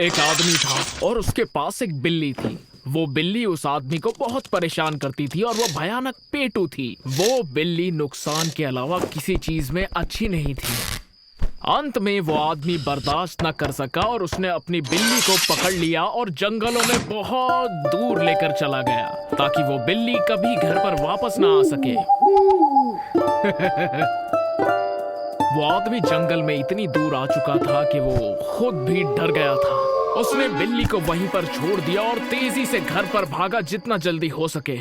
एक आदमी था और उसके पास एक बिल्ली थी। वो बिल्ली उस आदमी को बहुत परेशान करती थी और वो भयानक पेटू थी। वो बिल्ली नुकसान के अलावा किसी चीज में अच्छी नहीं थी। अंत में वो आदमी बर्दाश्त न कर सका और उसने अपनी बिल्ली को पकड़ लिया और जंगलों में बहुत दूर लेकर चला गया ताकि वो बिल्ली कभी घर पर वापस ना आ सके। वो आदमी जंगल में इतनी दूर आ चुका था कि वो खुद भी डर गया था। उसने बिल्ली को वहीं पर छोड़ दिया और तेजी से घर पर भागा जितना जल्दी हो सके।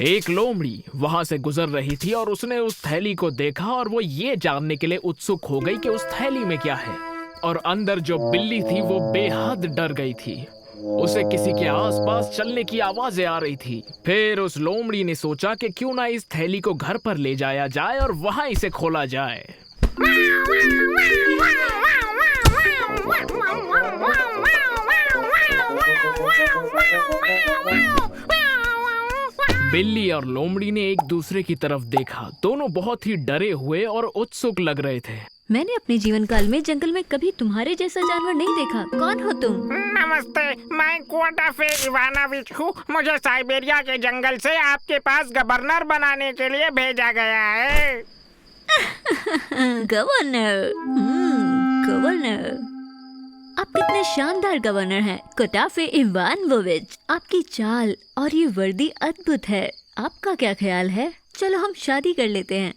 एक लोमड़ी वहां से गुजर रही थी और उसने उस थैली को देखा और वो ये जानने के लिए उत्सुक हो गई कि उस थैली में क्या है। और अंदर जो बिल्ली थी वो बेहद डर गई थी। उसे किसी के आसपास चलने की आवाजें आ रही थी। फिर उस लोमड़ी ने सोचा कि क्यों ना इस थैली को घर पर ले जाया जाए और वहां इसे खोला जाए। बिल्ली और लोमड़ी ने एक दूसरे की तरफ देखा। दोनों बहुत ही डरे हुए और उत्सुक लग रहे थे। मैंने अपने जीवन काल में जंगल में कभी तुम्हारे जैसा जानवर नहीं देखा। कौन हो तुम? नमस्ते, मैं कोटाफे इवानोविच हूँ। मुझे साइबेरिया के जंगल से आपके पास गवर्नर बनाने के लिए भेजा गया है। गवर्नर? गवर्नर? आप कितने शानदार गवर्नर हैं, कोटाफे इवानोविच। आपकी चाल और ये वर्दी अद्भुत है। आपका क्या ख्याल है? चलो हम शादी कर लेते हैं।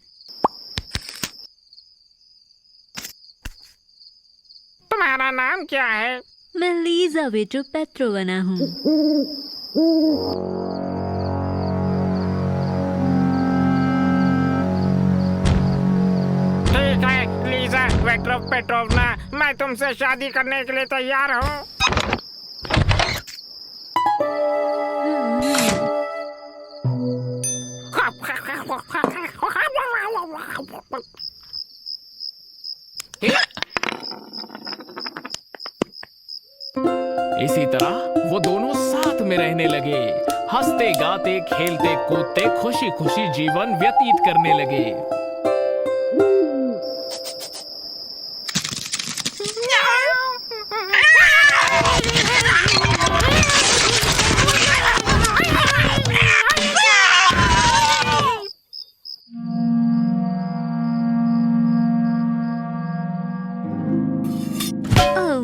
तुम्हारा नाम क्या है? मैं लिज़ावेटा पेट्रोवना हूँ। ठीक है लिज़ावेटा पेट्रोवना, मैं तुमसे शादी करने के लिए तैयार हूँ। इसी तरह वो दोनों साथ में रहने लगे, हंसते गाते खेलते कूदते खुशी खुशी जीवन व्यतीत करने लगे।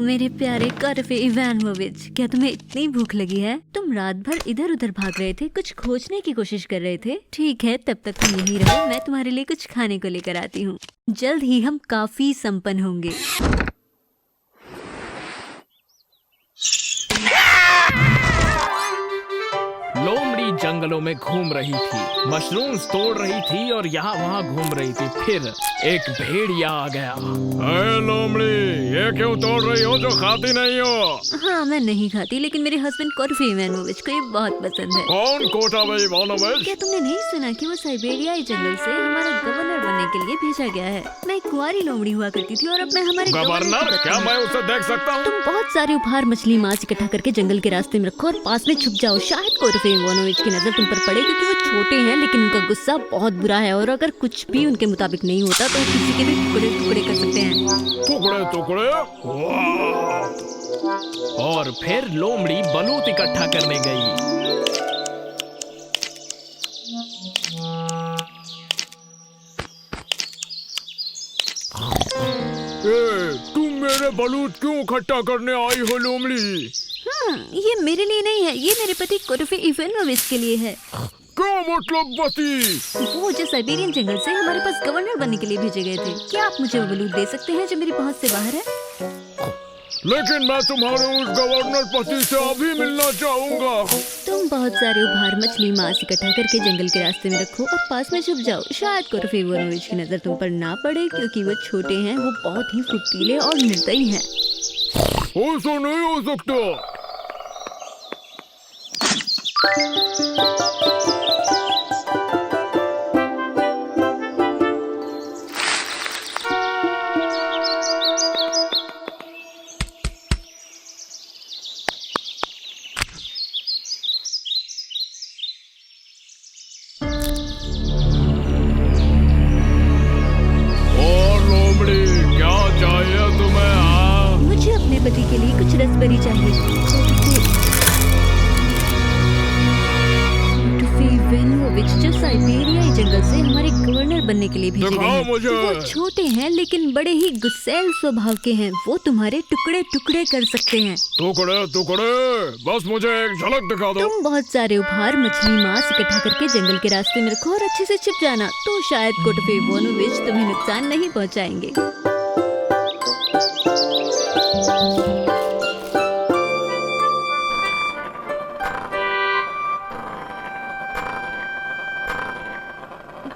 मेरे प्यारे कोटाफे इवानोविच, क्या तुम्हें इतनी भूख लगी है? तुम रात भर इधर उधर भाग रहे थे, कुछ खोजने की कोशिश कर रहे थे। ठीक है, तब तक तुम यहीं रहो, मैं तुम्हारे लिए कुछ खाने को लेकर आती हूँ। जल्द ही हम काफी संपन्न होंगे। लोमड़ी जंगलों में घूम रही थी, मशरूम्स तोड़ रही थी और यहाँ वहाँ घूम रही थी। फिर एक भेड़िया आ गया। लोमड़ी, ये क्यों तोड़ रही हो जो खाती नहीं हो? हाँ, मैं नहीं खाती, लेकिन मेरे हस्बैंड कोटाफे इवानोविच को ये बहुत पसंद है। कौन कोटाफे इवानोविच? क्या तुमने नहीं सुना कि वो साइबेरियाई जंगल से हमारा गवर्नर बनने के लिए भेजा गया है? मैं एक कुंवारी लोमड़ी हुआ करती थी और अब मैं हमारे गवर्नर? क्या मैं उसे देख सकता हूँ? तुम बहुत सारे उपहार, मछली, मांस इकट्ठा करके जंगल के रास्ते में रखो और पास में छुप जाओ। शायद कोटाफे इवानोविच की नजर तुम पर पड़े, क्योंकि वो छोटे हैं लेकिन उनका गुस्सा बहुत बुरा है और अगर कुछ भी उनके मुताबिक नहीं होता तो वो किसी के भी टुकड़े टुकड़े कर सकते हैं। टुकड़े टुकड़े? और फिर लोमड़ी बलूत इकट्ठा करने गई। तुम मेरे बलूत क्यों इकट्ठा करने आई हो लोमड़ी? ये मेरे लिए नहीं है, ये मेरे पति कोटाफे इवानोविच के लिए है। क्या मतलब पति? वो जो साइबेरियन जंगल से हमारे पास गवर्नर बनने के लिए भेजे गए थे। क्या आप मुझे वो बलूत दे सकते हैं जो मेरी पहुंच से बाहर है? लेकिन मैं तुम्हारे उस गवर्नर पति से अभी मिलना चाहूँगा। तुम बहुत सारे उपहार, मछली, मांस इकट्ठा करके जंगल के रास्ते में रखो और पास में छुप जाओ। शायद कोटाफे इवानोविच की नजर तुम पर ना पड़े, क्योंकि वो छोटे हैं, वो बहुत ही फुर्तीले और निर्दयी हैं। ऐसा नहीं हो सकता। चाहिए। वेनोविच जो साइबेरियाई जंगल से हमारे गवर्नर बनने के लिए भेजे गए दिखाओ हैं। मुझे। वो छोटे हैं लेकिन बड़े ही गुस्सैल स्वभाव के हैं। वो तुम्हारे टुकड़े टुकड़े कर सकते हैं। टुकड़े टुकड़े, बस मुझे एक झलक दिखा दो। तुम बहुत सारे उपहार, मछली, मांस इकट्ठा करके जंगल के रास्ते में रखो और अच्छे से छिप जाना, तो शायद कोटफे इवानोविच तुम्हें नुकसान नहीं पहुंचाएंगे।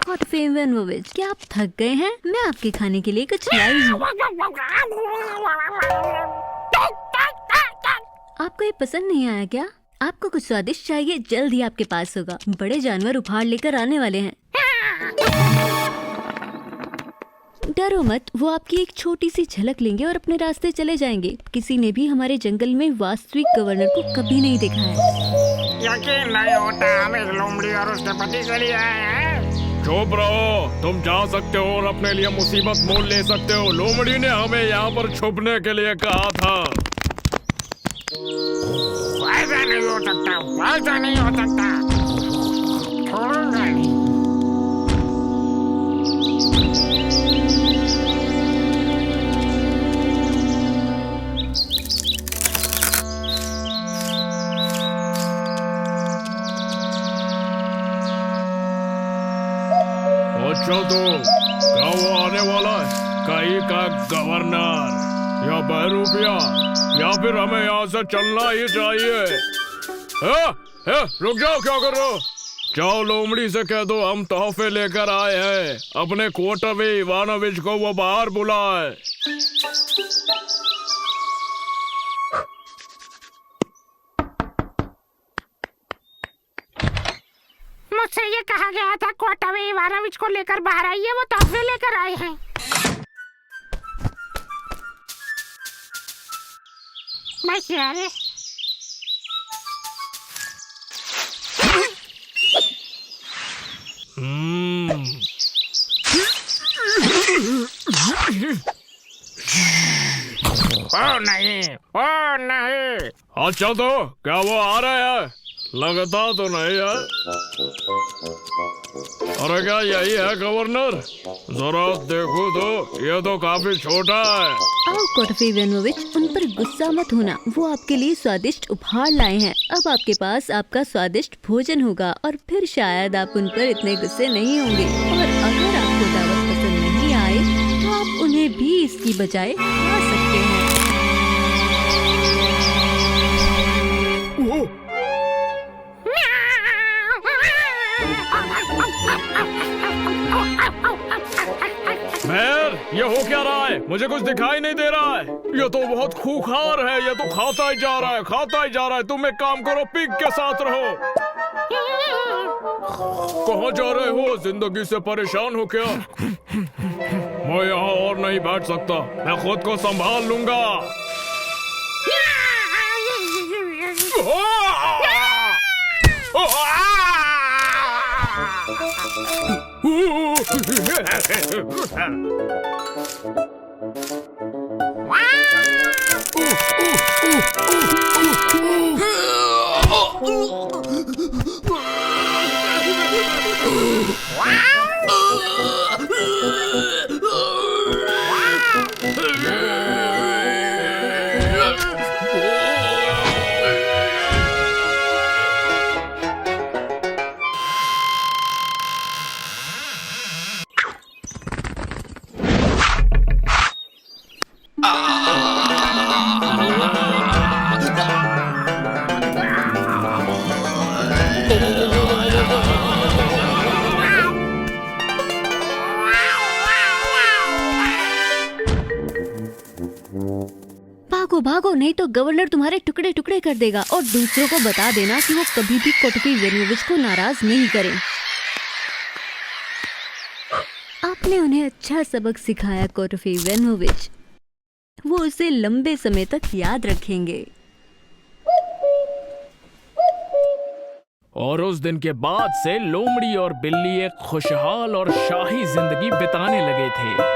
कोटफे इवानोविच, क्या आप थक गए हैं? मैं आपके खाने के लिए कुछ लाई हूँ। आपको ये पसंद नहीं आया क्या? आपको कुछ स्वादिष्ट चाहिए? जल्द ही आपके पास होगा। बड़े जानवर उपहार लेकर आने वाले हैं। डरो मत, वो आपकी एक छोटी सी झलक लेंगे और अपने रास्ते चले जाएंगे। किसी ने भी हमारे जंगल में वास्तविक गवर्नर को कभी नहीं देखा है। यकीन नहीं होता हम एक लोमड़ी और उसके पति के लिए आए हैं। चुप रहो, तुम जा सकते हो और अपने लिए मुसीबत मोल ले सकते हो। लोमड़ी ने हमें यहाँ पर छुपने के लिए कहा था। ऐसा नहीं हो सकता, ऐसा नहीं हो सकता। छोड़ूंगा नहीं। अच्छा तो क्या वो आने वाला है? कहीं का गवर्नर या बहरूपिया, या फिर हमें यहाँ से चलना ही चाहिए? रुक जाओ, क्या कर रहे हो? जाओ लोमड़ी से कह दो हम तोहफे लेकर आए हैं। अपने कोटफे इवानोविच को वो बाहर बुलाए। मुझसे ये कहा गया था कोटफे इवानोविच को लेकर बाहर आइए, वो तोहफे लेकर आए हैं। बस यार, ओ नहीं, ओ नहीं। अच्छा तो क्या वो आ रहे हैं? लगता तो नहीं है। अरे क्या यही है गवर्नर? जरा देखो तो, ये तो काफी छोटा है। आओ कोटफे इवानोविच, उन पर गुस्सा मत होना। वो आपके लिए स्वादिष्ट उपहार लाए हैं। अब आपके पास आपका स्वादिष्ट भोजन होगा और फिर शायद आप उन पर इतने गुस्से नहीं होंगे। और अगर आपको दावत पसंद नहीं आए तो आप उन्हें भी इसकी बजाय खा सकते हैं। मैर, ये हो क्या रहा है? मुझे कुछ दिखाई नहीं दे रहा है। ये तो बहुत खूंखार है। ये तो खाता ही जा रहा है, खाता ही जा रहा है। तुम एक काम करो, पिग के साथ रहो। कहाँ जा रहे हो? जिंदगी से परेशान हो क्या? मैं यहाँ और नहीं बैठ सकता। मैं खुद को संभाल लूंगा। भागो भागो, नहीं तो गवर्नर तुम्हारे टुकड़े टुकड़े कर देगा। और दूसरों को बता देना कि वो कभी भी कोटफे इवानोविच को नाराज नहीं करें। आपने उन्हें अच्छा सबक सिखाया कोटफे इवानोविच। वो उसे लंबे समय तक याद रखेंगे। और उस दिन के बाद से लोमड़ी और बिल्ली एक खुशहाल और शाही जिंदगी बिताने लगे थे।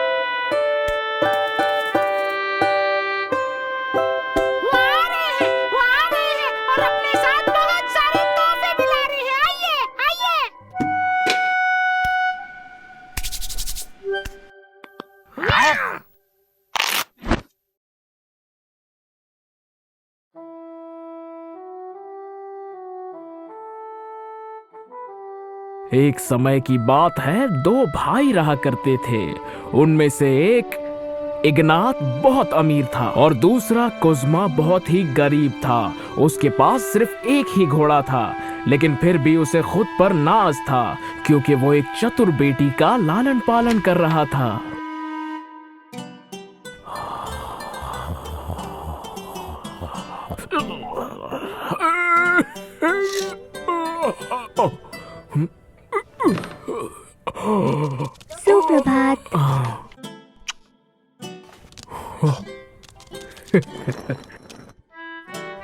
एक समय की बात है, दो भाई रहा करते थे। उनमें से एक इग्नात बहुत अमीर था और दूसरा कुज़्मा बहुत ही गरीब था। उसके पास सिर्फ एक ही घोड़ा था, लेकिन फिर भी उसे खुद पर नाज था क्योंकि वो एक चतुर बेटी का लालन पालन कर रहा था। सुप्रभात।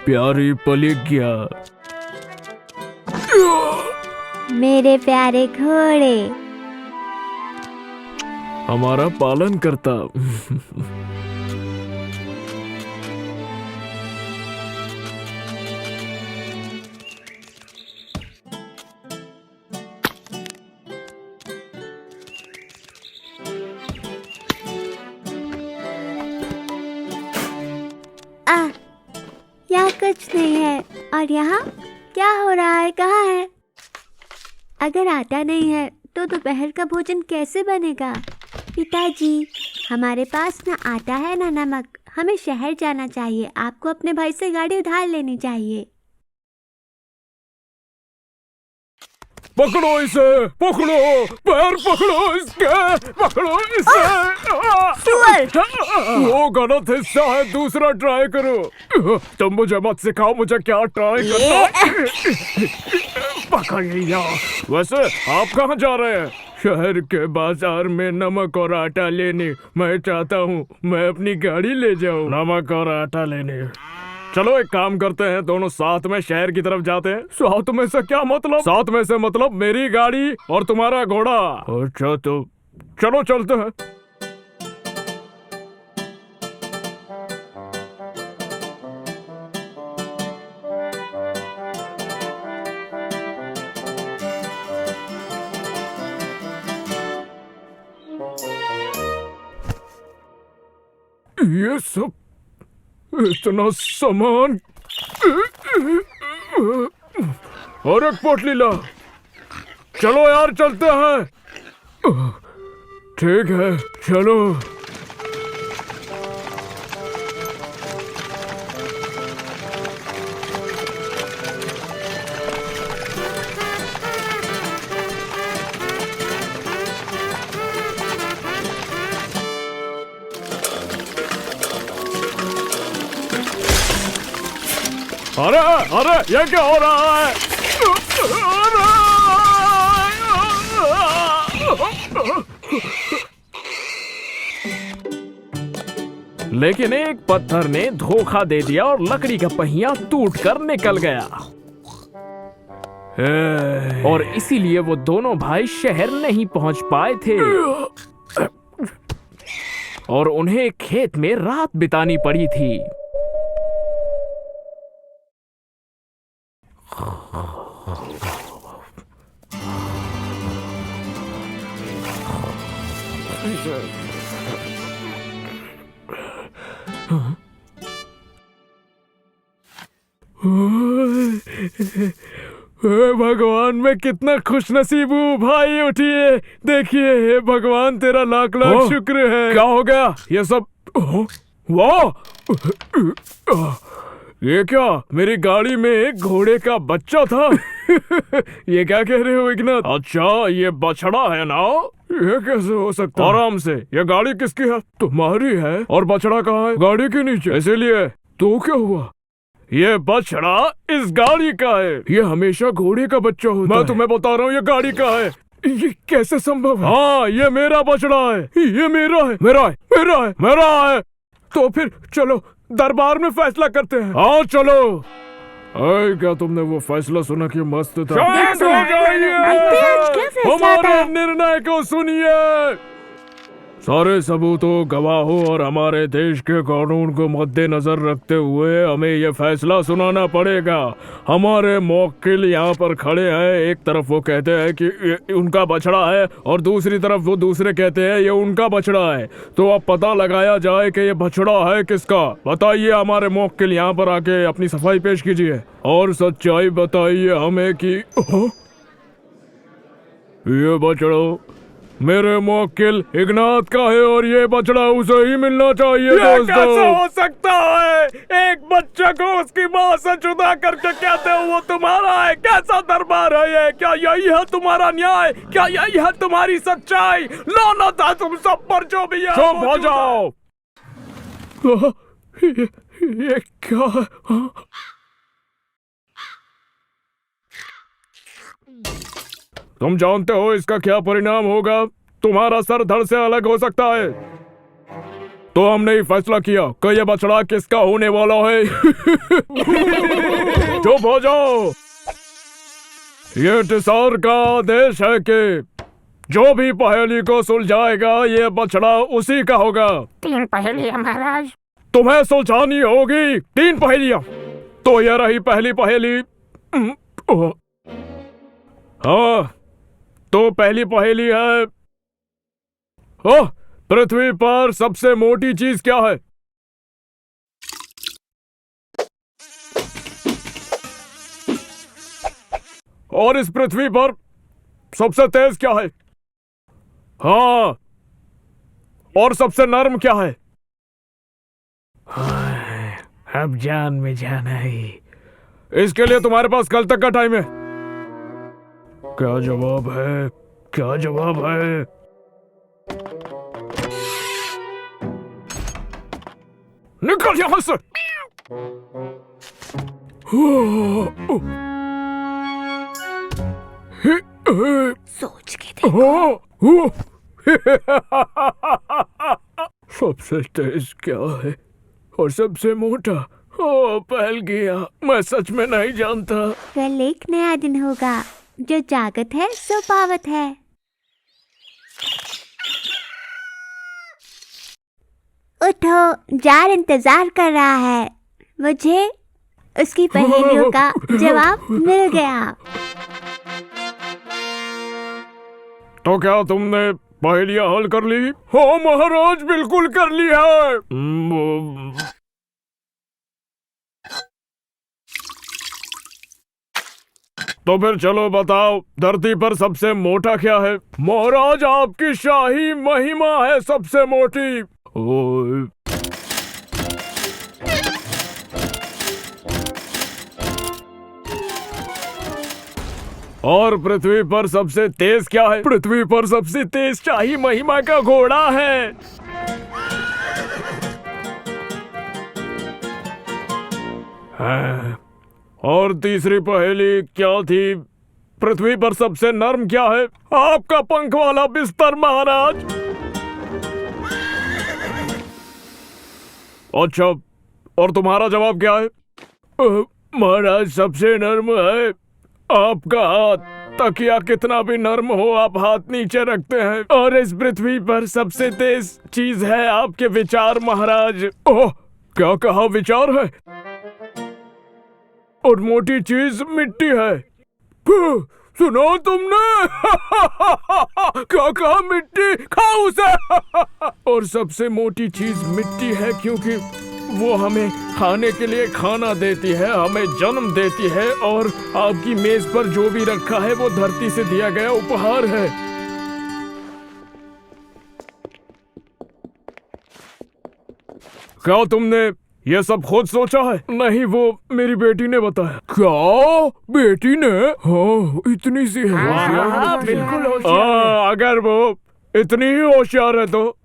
प्यारी पलिग्या, मेरे प्यारे घोड़े। हमारा पालन करता। यहाँ कुछ नहीं है। और यहाँ क्या हो रहा है? कहाँ है? अगर आटा नहीं है तो दोपहर का भोजन कैसे बनेगा? पिताजी, हमारे पास ना आटा है ना नमक। हमें शहर जाना चाहिए। आपको अपने भाई से गाड़ी उधार लेनी चाहिए। पकड़ो इसे, पकड़ो, पैर पकड़ो इसके, पकड़ो इसे। वो गलत हिस्सा है, दूसरा ट्राई करो। तुम मुझे मत सिखाओ मुझे क्या ट्राई करना है। पकड़ लिया। वैसे आप कहाँ जा रहे हैं? शहर के बाजार में नमक और आटा लेने। मैं चाहता हूँ मैं अपनी गाड़ी ले जाऊँ नमक और आटा लेने। चलो एक काम करते हैं, दोनों साथ में शहर की तरफ जाते हैं। साथ में से क्या मतलब? साथ में से मतलब मेरी गाड़ी और तुम्हारा घोड़ा। अच्छा तो चलो चलते हैं। ये सब इतना सामान और एक पोटली ला। चलो यार चलते हैं। ठीक है चलो। अरे अरे ये क्या हो रहा है? लेकिन एक पत्थर ने धोखा दे दिया और लकड़ी का पहिया टूटकर निकल गया। और इसीलिए वो दोनों भाई शहर नहीं पहुंच पाए थे और उन्हें खेत में रात बितानी पड़ी थी। हे भगवान, मैं कितना खुशनसीब हूँ। भाई उठिए, देखिए। हे भगवान, तेरा लाख लाख शुक्र है। क्या हो गया? ये सब वाह! ये क्या? मेरी गाड़ी में एक घोड़े का बच्चा था। ये क्या कह रहे हो इग्नात? अच्छा ये बछड़ा है ना? ये कैसे हो सकता है? आराम से, ये गाड़ी किसकी है? तुम्हारी है। और बछड़ा कहाँ है? गाड़ी के नीचे। इसीलिए तो क्या हुआ? ये बछड़ा इस गाड़ी का है। ये हमेशा घोड़े का बच्चा होता है। मैं तुम्हें बता रहा हूँ ये गाड़ी का है। ये कैसे संभव है? हाँ, ये मेरा बछड़ा है। ये मेरा है, मेरा है, मेरा है, मेरा है। तो फिर चलो दरबार में फैसला करते हैं। हाँ चलो। अरे क्या तुमने वो फैसला सुना कि मस्त था? हमारे निर्णय को सुनिए। सारे सबूतों, गवाहों और हमारे देश के कानून को मद्देनजर रखते हुए हमें यह फैसला सुनाना पड़ेगा। हमारे मौकिल यहाँ पर खड़े हैं। एक तरफ वो कहते हैं कि ये उनका बछड़ा है और दूसरी तरफ वो दूसरे कहते हैं ये उनका बछड़ा है। तो अब पता लगाया जाए कि ये बछड़ा है किसका। बताइए हमारे मौकिल, यहाँ पर आके अपनी सफाई पेश कीजिए और सच्चाई बताइए हमें कि ये बछड़ा मेरे मुवक्किल इग्नात का है और ये बछड़ा उसे ही मिलना चाहिए। ये कैसे हो सकता है? एक बच्चे को उसकी माँ से जुदा करके कहते हो वो तुम्हारा है? कैसा दरबार है ये? क्या यही है तुम्हारा न्याय? क्या यही है तुम्हारी सच्चाई? लानत है तुम सब पर जो भी है। चुप हो जाओ। ये क्या है? तुम जानते हो इसका क्या परिणाम होगा? तुम्हारा सर धड़ से अलग हो सकता है। तो हमने ही फैसला किया कि ये बछड़ा किसका होने वाला है। चुप हो जाओ। ये टिसार का आदेश है कि जो भी पहेली को सुलझाएगा ये बछड़ा उसी का होगा। 3 पहेलियां महाराज। तुम्हें सुलझानी होगी 3 पहेलियां। तो ये रही पहली पहेली। हाँ, तो पहली पहेली है, पृथ्वी पर सबसे मोटी चीज क्या है? और इस पृथ्वी पर सबसे तेज क्या है? हाँ, और सबसे नर्म क्या है? अब जान में जाना है। इसके लिए तुम्हारे पास कल तक का टाइम है। क्या जवाब है? क्या जवाब है? निकल यहां से। सोच के देखो। सबसे तेज क्या है और सबसे मोटा? ओ, पहल गया। मैं सच में नहीं जानता। कल एक नया दिन होगा। जो जागत है सो पावत है। उठो, जार इंतजार कर रहा है। मुझे उसकी पहेलियों का जवाब मिल गया। तो क्या तुमने पहेलियां हल कर ली? हाँ महाराज, बिल्कुल कर ली है। तो फिर चलो बताओ, धरती पर सबसे मोटा क्या है? महाराज, आपकी शाही महिमा है सबसे मोटी। और पृथ्वी पर सबसे तेज क्या है? पृथ्वी पर सबसे तेज शाही महिमा का घोड़ा है। हाँ। और तीसरी पहेली क्या थी? पृथ्वी पर सबसे नर्म क्या है? आपका पंख वाला बिस्तर महाराज। अच्छा, और तुम्हारा जवाब क्या है? महाराज, सबसे नर्म है आपका हाथ। तकिया कितना भी नर्म हो, आप हाथ नीचे रखते हैं। और इस पृथ्वी पर सबसे तेज चीज है आपके विचार महाराज। ओह, क्या कहा? विचार है। और मोटी चीज मिट्टी है। सुनो तुमने? क्या कहा? मिट्टी, खाओ उसे। और सबसे मोटी चीज मिट्टी है क्योंकि वो हमें खाने के लिए खाना देती है, हमें जन्म देती है, और आपकी मेज पर जो भी रखा है वो धरती से दिया गया उपहार है। क्या तुमने ये सब खुद सोचा है? नहीं, वो मेरी बेटी ने बताया। क्या? बेटी ने? हाँ, इतनी सी है। हाँ, बिल्कुल होशियार है। अगर वो इतनी ही होशियार है तो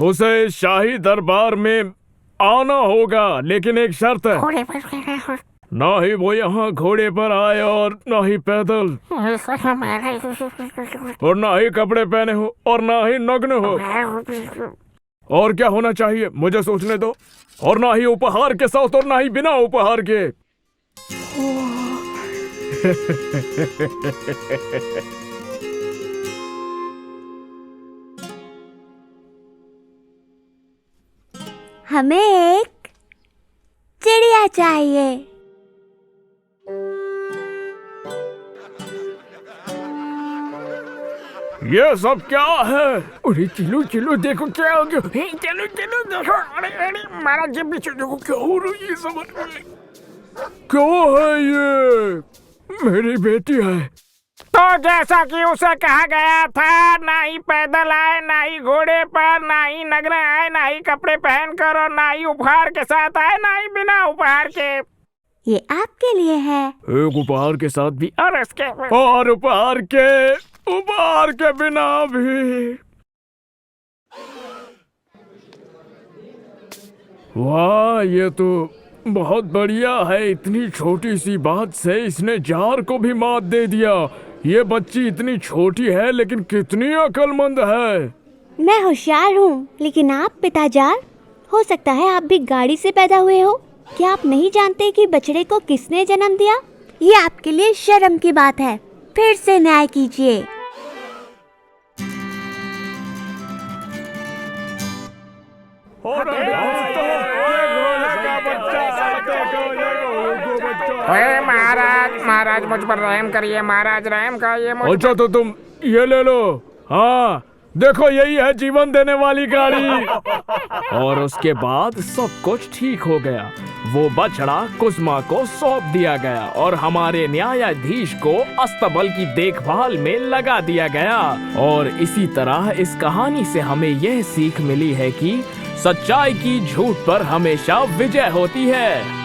उसे शाही दरबार में आना होगा, लेकिन एक शर्त है। घोड़े पर। ना ही वो यहाँ घोड़े पर आए और ना ही पैदल, और ना ही कपड़े पहने हो और ना ही नग्न हो। और क्या होना चाहिए मुझे सोचने दो। और ना ही उपहार के साथ और ना ही बिना उपहार के। हमें एक चिड़िया चाहिए। ये सब क्या है? अरे चलो चलो, देखो क्या हो गया। चलो चलो देखो। अरे महाराज, जब भी देखो क्या हो रही है समझ में। क्यों है ये? मेरी बेटी है। तो जैसा कि उसे कहा गया था, ना ही पैदल आए, ना ही घोड़े पर, ना ही नग्न आए, ना ही कपड़े पहनकर, और ना ही उपहार के साथ आए, ना ही बिना उपहार के। ये आपके लिए है। एक उपहार के साथ भी और उसके और उपहार के बिना भी। वाह, ये तो बहुत बढ़िया है। इतनी छोटी सी बात से इसने जार को भी मात दे दिया। ये बच्ची इतनी छोटी है लेकिन कितनी अक्लमंद है। मैं होशियार हूँ, लेकिन आप पिता जार, हो सकता है आप भी गाड़ी से पैदा हुए हो। क्या आप नहीं जानते कि बछड़े को किसने जन्म दिया? ये आपके लिए शर्म की बात है। फिर से न्याय कीजिए। अरे महाराज, महाराज मुझ पर रहम करिए, महाराज रहम करिए मुझ। अच्छा तो तुम ये ले लो। हाँ देखो, यही है जीवन देने वाली गाड़ी। और उसके बाद सब कुछ ठीक हो गया। वो बछड़ा कुसुमा को सौंप दिया गया और हमारे न्यायाधीश को अस्तबल की देखभाल में लगा दिया गया। और इसी तरह इस कहानी से हमें यह सीख मिली है कि सच्चाई की झूठ पर हमेशा विजय होती है।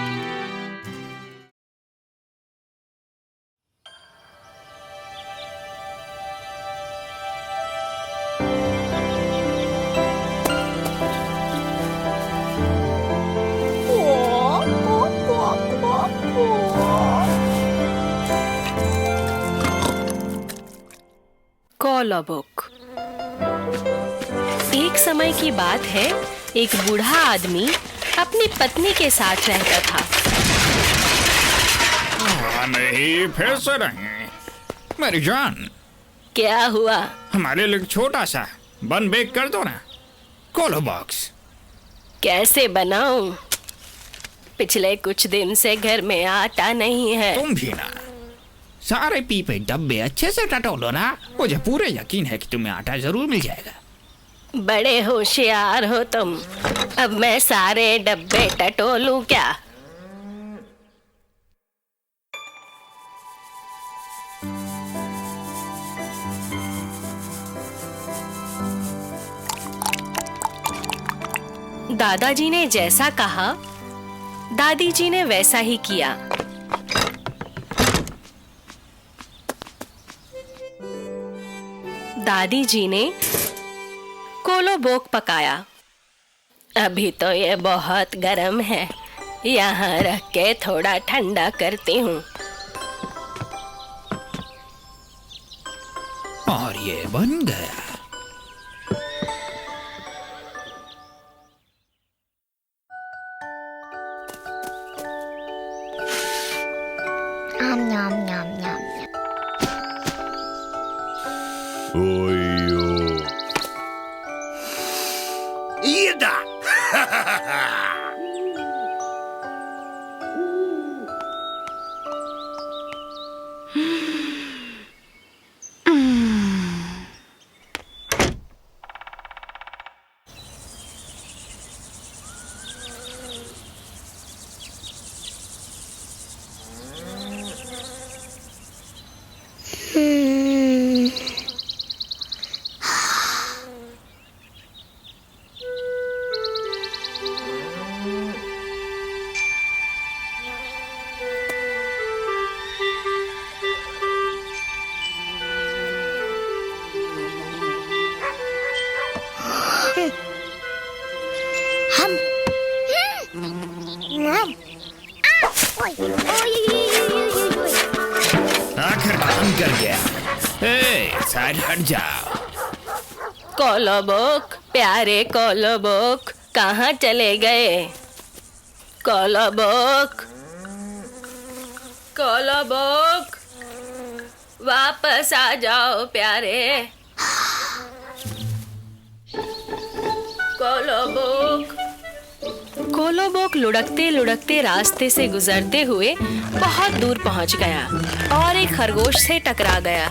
कोलोबुक। एक समय की बात है, एक बूढ़ा आदमी अपनी पत्नी के साथ रहता था। नहीं, फिर से नहीं मेरी जान। क्या हुआ? हमारे लिए छोटा सा बन बेक कर दो ना, कोलो बॉक्स। कैसे बनाऊं? पिछले कुछ दिन से घर में आटा नहीं है। तुम भी ना, सारे पीपे डब्बे अच्छे से टटोलो ना। मुझे पूरे यकीन है कि तुम्हें आटा जरूर मिल जाएगा। बड़े होशियार हो तुम। अब मैं सारे डब्बे टटोलूं क्या? दादाजी ने जैसा कहा, दादी जी ने वैसा ही किया। दादी जी ने कोलोबोक पकाया। अभी तो ये बहुत गर्म है, यहाँ रख के थोड़ा ठंडा करती हूँ। और ये बन गया। न्याम न्याम न्याम। Ida! आखिर काम कर गया। साइड हट जाओ। कोलोबोक, प्यारे कोलोबोक, कहाँ चले गए? कोलोबोक, कोलोबोक, वापस आ जाओ प्यारे। कोलोबोक। कोलोबोक लुढ़कते लुढ़कते रास्ते से गुजरते हुए बहुत दूर पहुंच गया और एक खरगोश से टकरा गया।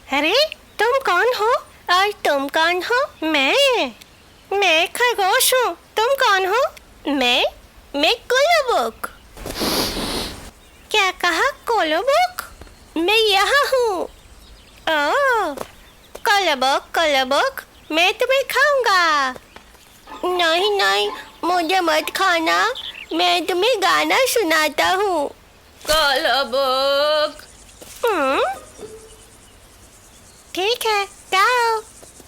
अरे तुम कौन हो? और तुम कौन हो? मैं खरगोश हूँ। तुम कौन हो? मैं कोलोबोक। क्या कहा कोलोबोक? मैं यहाँ हूँ। ओह, कोलोबोक, मैं तुम्हें खाऊंगा। नहीं, मुझे मत खाना, मैं तुम्हें गाना सुनाता हूँ। कोलोबोक। ठीक है, गाओ।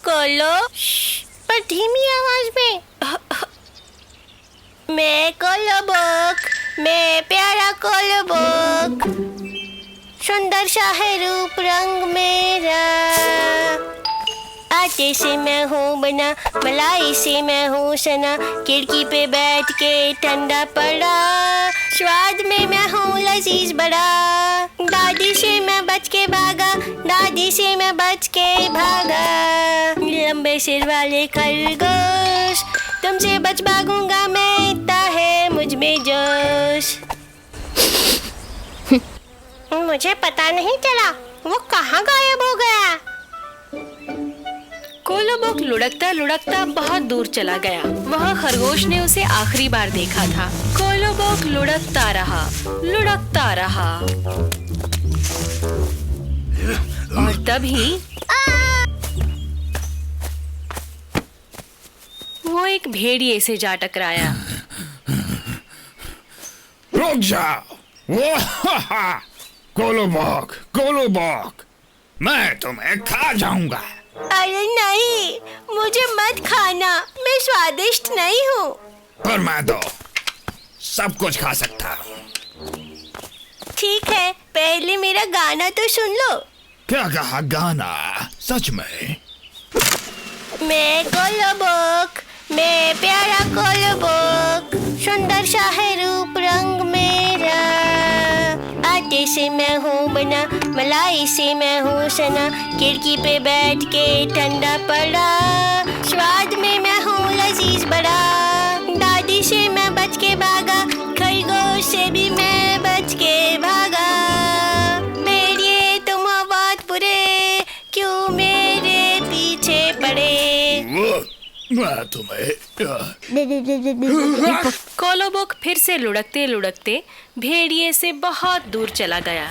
कोलो, पर धीमी आवाज में। मैं कोलोबोक, मैं प्यारा कोलोबोक, सुंदर सा है रूप रंग मेरा। आटे से मैं हूँ बना, मलाई से मैं हूँ सना, खिड़की पे बैठ के ठंडा पड़ा, स्वाद में मैं हूँ लजीज बड़ा। दादी से मैं बच के भागा, लंबे सिर वाले खरगोश, तुमसे बच भागूंगा मैं, इतना है मुझ में जोश। मुझे पता नहीं चला वो कहाँ गायब हो गया। कोलोबोक लुढ़कता लुढ़कता बहुत दूर चला गया। वह खरगोश ने उसे आखिरी बार देखा था। कोलोबोक लुढ़कता रहा और तभी वो एक भेड़िए से जा टकराया। रुक जाओ। कोलोबोक, मैं तुम्हें खा जाऊंगा। अरे नहीं, मुझे मत खाना, मैं स्वादिष्ट नहीं हूँ। पर मैं तो सब कुछ खा सकता हूँ। ठीक है, पहले मेरा गाना तो सुन लो। क्या कहा गाना? सच में? मैं कोलोबोक, मैं प्यारा कोलोबोक, सुंदर सा है रूप रंग मेरा। आटे से मैं हूँ बना, मलाई से मैं हूँ सना, खिड़की पे बैठ के ठंडा पड़ा, स्वाद में मैं हूँ लजीज बड़ा। दादी से मैं बच के भागा, खरगोश से भी मैं बच के भागा। मेरे तुम बहुत बुरे, क्यों मेरे पीछे पड़े? मैं तुम्हें कोलोबोक फिर से लुढ़कते लुढ़कते भेड़िए से बहुत दूर चला गया।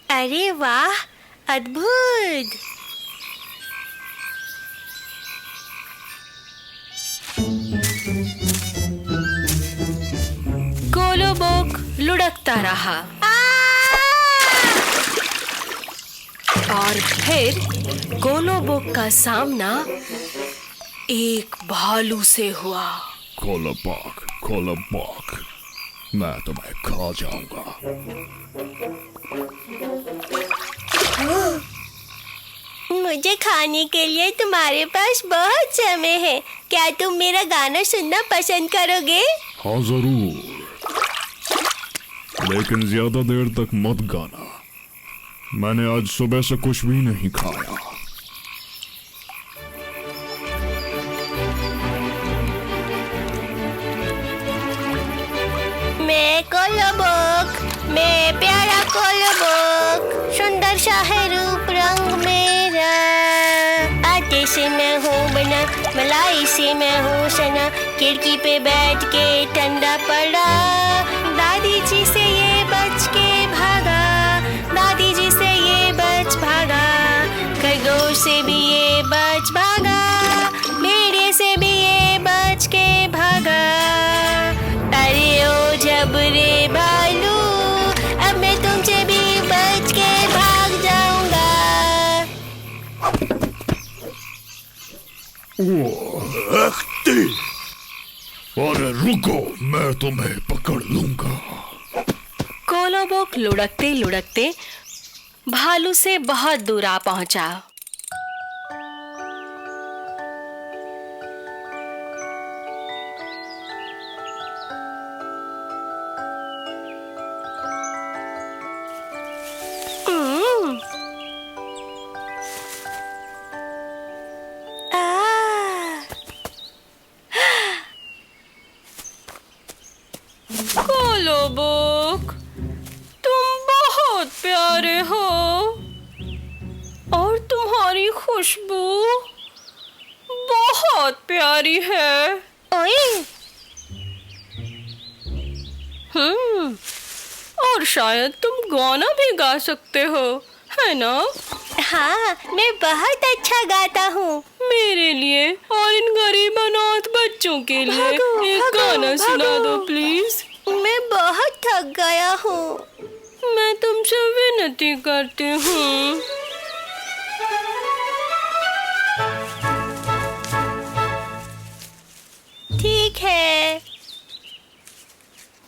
अरे वाह, अद्भुत! कोलोबोक लुढ़कता रहा और फिर कोलोबोक का सामना एक भालू से हुआ। कोलोबोक, मैं तुम्हें खा जाऊंगा। मुझे खाने के लिए तुम्हारे पास बहुत समय है। क्या तुम मेरा गाना सुनना पसंद करोगे? हाँ जरूर, लेकिन ज्यादा देर तक मत गाना। मैंने आज सुबह से कुछ भी नहीं खाया। मैं कोलोबोक, मैं प्यारा कोलोबोक, सुंदर सा है रूप रंग मेरा। आटे से मैं हूँ बना, मलाई से मैं हूँ सना, खिड़की पे बैठ के ठंडा पड़ा, दादी जी से ये बच के भागा, दादी जी से ये बच भागा, खरगोश से भी ये बच भागा, भेड़िए से भी ये बच के भागा। अरे ओ जबरे भालू, अब मैं तुमसे भी बच के भाग जाऊंगा। अरे रुको, मैं तुम्हें पकड़ लूंगा। कोलोबोक लुढ़कते लुढ़कते भालू से बहुत दूर आ पहुंचा। कोलोबोक, तुम बहुत की खुशबू बहुत प्यारी है। ओए, और शायद तुम गाना भी गा सकते हो, है ना? हाँ, मैं बहुत अच्छा गाता हूँ। मेरे लिए और इन गरीब अनाथ बच्चों के लिए एक गाना सुना दो प्लीज। मैं बहुत थक गया हूँ। मैं तुमसे विनती करती हूँ। ठीक है।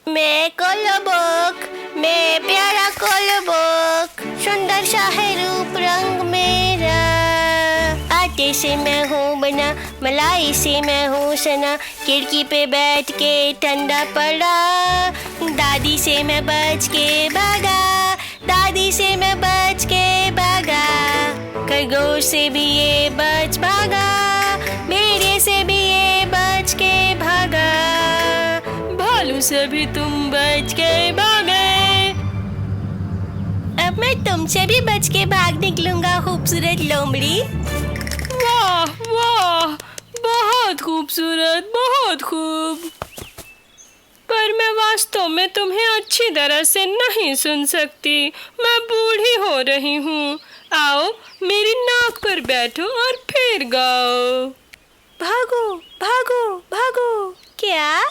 मैं कोलबोक, मैं प्यारा कोलबोक, सुंदर सा है रूप रंग मेरा। आटे से मैं हूँ बना, मलाई से मैं हूँ सना, खिड़की पे बैठ के ठंडा पड़ा। दादी से मैं बच के भागा, दादी से मैं बच के भागा। खरगोश से भी ये बच भागा, भेड़िए से भी ये बच के भागा। भालू से भी तुम बच के भागे। अब मैं तुमसे भी बच के भाग निकलूंगा, खूबसूरत लोमड़ी। वाह वाह, बहुत खूबसूरत, बहुत खूब। पर मैं वास्तव में तुम्हें अच्छी तरह से नहीं सुन सकती, मैं बूढ़ी हो रही हूँ। आओ मेरी नाक पर बैठो और फिर गाओ। भागो भागो भागो। क्या?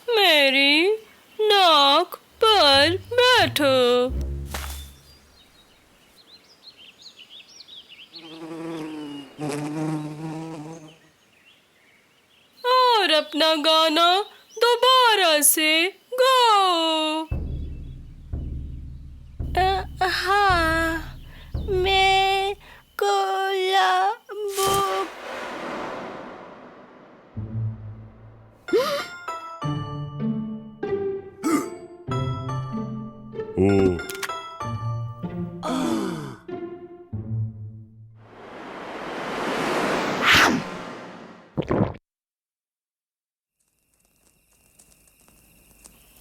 मेरी नाक पर बैठो। और अपना गाना दोबारा से गाओ। हाँ, मैं कोलबोक।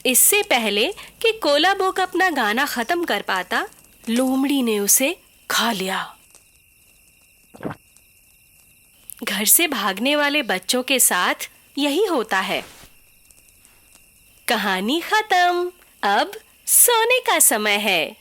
इससे पहले कि कोलाबोक अपना गाना खत्म कर पाता, लोमड़ी ने उसे खा लिया। घर से भागने वाले बच्चों के साथ यही होता है। कहानी खत्म। अब सोने का समय है।